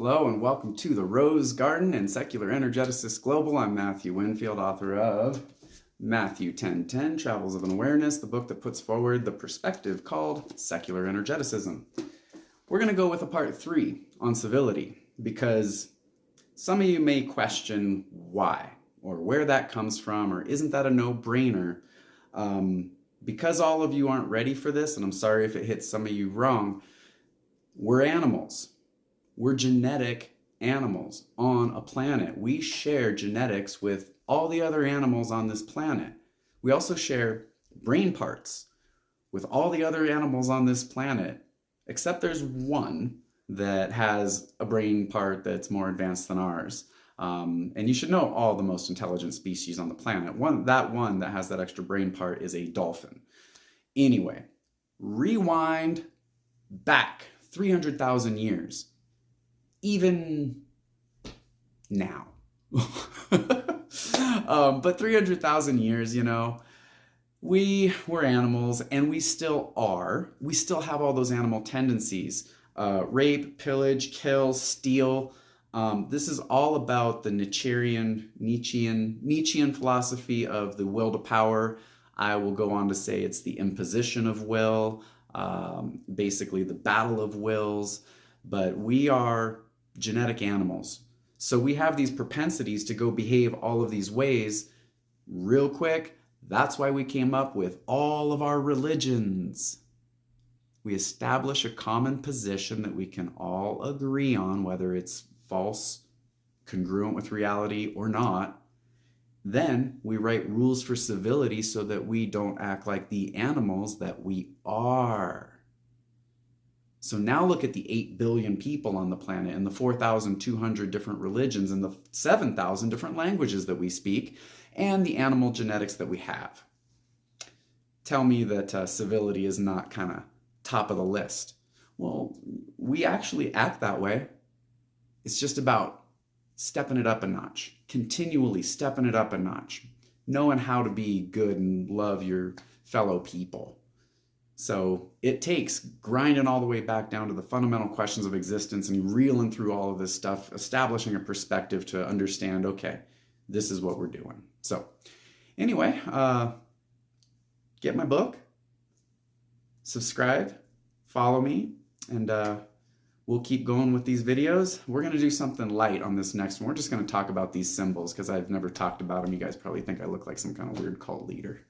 Hello and welcome to the Rose Garden and Secular Energeticist Global. I'm Matthew Winfield, author of Matthew 10:10, Travels of an Awareness, the book that puts forward the perspective called Secular Energeticism. We're going to go with a part 3 on civility because some of you may question why or where that comes from, or isn't that a no-brainer? Because all of you aren't ready for this, and I'm sorry if it hits some of you wrong, we're animals. We're genetic animals on a planet. We share genetics with all the other animals on this planet. We also share brain parts with all the other animals on this planet, except there's one that has a brain part that's more advanced than ours. And you should know all the most intelligent species on the planet. That one that has that extra brain part is a dolphin. Anyway, rewind back 300,000 years. Even now. But 300,000 years, we were animals, and we still are. We still have all those animal tendencies. Rape, pillage, kill, steal. This is all about the Nietzschean philosophy of the will to power. I will go on to say it's the imposition of will, basically the battle of wills. But we are genetic animals. So we have these propensities to go behave all of these ways. Real quick, that's why we came up with all of our religions. We establish a common position that we can all agree on, whether it's false, congruent with reality, or not. Then we write rules for civility so that we don't act like the animals that we are. So now look at the 8 billion people on the planet and the 4,200 different religions and the 7,000 different languages that we speak and the animal genetics that we have. Tell me that civility is not kind of top of the list. Well, we actually act that way. It's just about stepping it up a notch, continually stepping it up a notch, knowing how to be good and love your fellow people. So it takes grinding all the way back down to the fundamental questions of existence and reeling through all of this stuff, establishing a perspective to understand, okay, this is what we're doing. So anyway, get my book, subscribe, follow me, and we'll keep going with these videos. We're going to do something light on this next one. We're just going to talk about these symbols because I've never talked about them. You guys probably think I look like some kind of weird cult leader.